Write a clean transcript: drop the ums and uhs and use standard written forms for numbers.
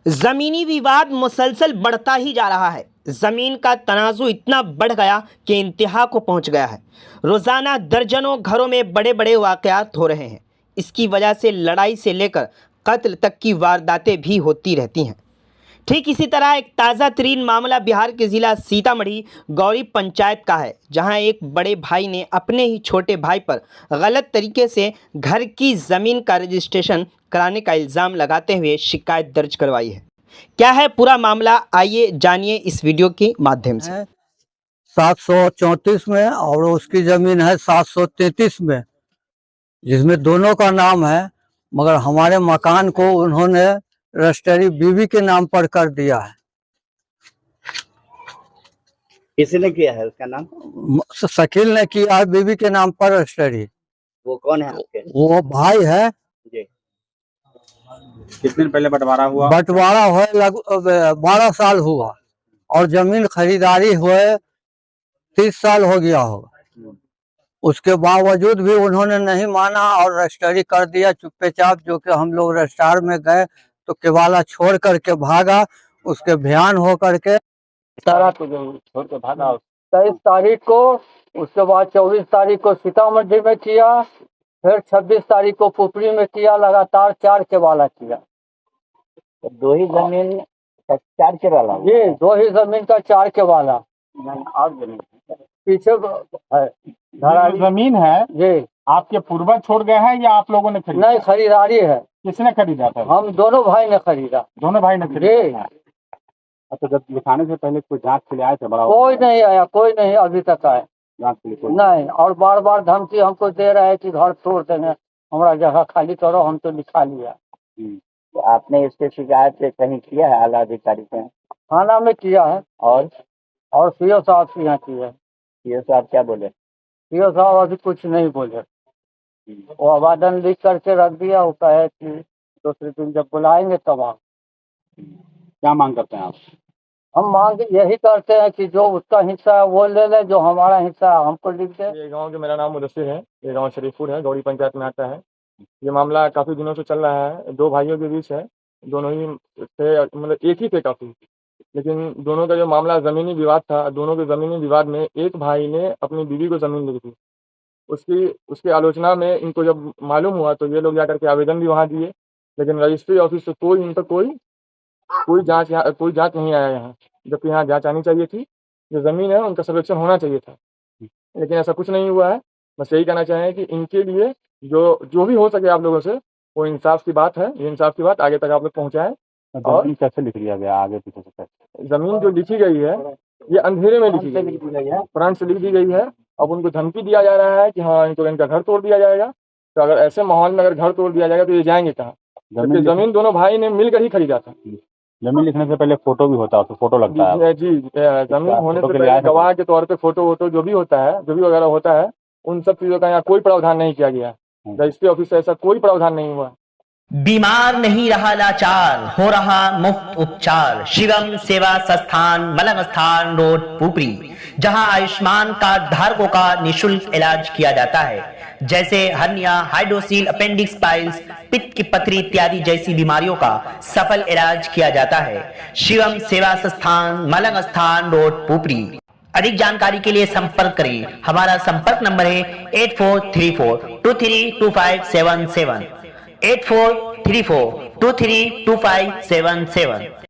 जमीनी विवाद मुसलसल बढ़ता ही जा रहा है। जमीन का तनाजु इतना बढ़ गया कि इंतहा को पहुंच गया है। रोजाना दर्जनों घरों में बड़े बड़े वाकयात हो रहे हैं। इसकी वजह से लड़ाई से लेकर कत्ल तक की वारदातें भी होती रहती हैं। ठीक इसी तरह एक ताज़ा तरीन मामला बिहार के ज़िला सीतामढ़ी गौरी पंचायत का है, जहां एक बड़े भाई ने अपने ही छोटे भाई पर गलत तरीके से घर की ज़मीन का रजिस्ट्रेशन कराने का इल्ज़ाम लगाते हुए शिकायत दर्ज करवाई है। क्या है पूरा मामला, आइए जानिए इस वीडियो के माध्यम से। 734 में और उसकी जमीन है 733 में, जिसमें दोनों का नाम है, मगर हमारे मकान को उन्होंने रजिस्ट्री बीवी के नाम पर कर दिया है। किसने किया है उसका नाम? शकील ने किया है बीवी के नाम पर रजिस्ट्री। वो कौन है आपके? वो भाई है जी। कितने दिन पहले बंटवारा हुआ? बंटवारा हुए लगभग 12 साल हुआ और जमीन खरीदारी हुए 30 साल हो गया होगा। उसके बावजूद भी उन्होंने नहीं माना और रजिस्ट्री कर दिया चुप्पे चाप। जो कि हम लोग रजिस्ट्रार में गए तो केवाला छोड़ करके भागा। उसके बयान हो करके सारा छोड़ के भागा 23 तारीख को। उसके बाद 24 तारीख को सीतामढ़ी में किया, फिर 26 तारीख को पुपरी में किया। लगातार 4 केवाला किया। तो दो ही जमीन का 4 के वाला? जी, 2 ही जमीन का 4 केवाला। और जमीन पीछे है जमीन है जी। आपके पूर्वज छोड़ गए हैं या आप लोगों ने खरीदा? नहीं, खरीदारी है। किसने खरीदा था? हम दोनों भाई ने खरीदा। दोनों भाई ने जी। खरीदा। अच्छा, जब लिखाने से पहले कोई जांच के लिए आए थे? बड़ा कोई नहीं आया, कोई नहीं अभी तक आया। जांच के लिए कोई नहीं, और बार बार धमकी हमको दे रहे हैं कि घर तोड़ देंगे, हमारा जगह खाली करो। हम तो लिखा लिया। तो आपने इसके शिकायत से कहीं किया है आला अधिकारी से? थाना में किया है और सीओ साहब के यहाँ किया है। ये साहब क्या बोले? सीओ साहब अभी कुछ नहीं बोले। वो आवेदन लिख करके रख दिया। वो कहे कि दूसरे दिन जब बुलाएंगे तब आप। क्या मांग करते हैं आप? हम मांग यही करते हैं कि जो उसका हिस्सा है वो ले ले, जो हमारा हिस्सा है हमको लिख दे। ये गांव के मेरा नाम मुदस्सिर है। ये गांव शरीफपुर है, गौरी पंचायत में आता है। ये मामला काफ़ी दिनों से चल रहा है। 2 भाइयों के बीच है। दोनों ही थे, मतलब एक ही थे काफ़ी, लेकिन दोनों का जो मामला ज़मीनी विवाद था, दोनों के ज़मीनी विवाद में एक भाई ने अपनी बीवी को ज़मीन ली थी। उसकी आलोचना में इनको जब मालूम हुआ तो ये लोग जा करके आवेदन भी वहाँ दिए, लेकिन रजिस्ट्री ऑफिस से इन पर कोई जाँच नहीं आया यहाँ, जबकि यहाँ जाँच आनी चाहिए थी। जो ज़मीन है उनका सर्वेक्षण होना चाहिए था, लेकिन ऐसा कुछ नहीं हुआ है। बस यही कहना चाहें कि इनके लिए जो भी हो सके आप लोगों से, वो इंसाफ की बात है। ये इंसाफ की बात आगे तक आप लोग पहुँचाएं। और कैसे लिख लिया गया आगे पीछे से? ज़मीन जो लिखी गई है ये अंधेरे में लिखी गई है, फ्रंट से लिख दी गई है। अब उनको धमकी दिया जा रहा है कि हाँ, इनको इनका घर तोड़ दिया जाएगा। तो अगर ऐसे माहौल में अगर घर तोड़ दिया जाएगा तो ये जाएंगे कहाँ? जबकि ज़मीन दोनों भाई ने मिलकर ही खरीदा था। जमीन लिखने से पहले फोटो भी होता है, तो फोटो लगता है? जी, जमीन होने से पहले गवाह के तौर पे फोटो जो भी होता है, जो भी वगैरह होता है, उन सब चीज़ों का यहाँ कोई प्रावधान नहीं किया गया। रजिस्ट्री ऑफिस से ऐसा कोई प्रावधान नहीं हुआ। बीमार नहीं रहा लाचार, हो रहा मुफ्त उपचार। शिवम सेवा संस्थान, मलंग स्थान रोड, पुपरी, जहां आयुष्मान कार्ड धारकों का निःशुल्क इलाज किया जाता है, जैसे हर्निया, हाइड्रोसील, अपेंडिक्स, पाइल्स, पित्त की पथरी इत्यादि जैसी बीमारियों का सफल इलाज किया जाता है। शिवम सेवा संस्थान, मलंग स्थान रोड, पुपरी। अधिक जानकारी के लिए संपर्क करें। हमारा संपर्क नंबर है 8434232577, 8434232577।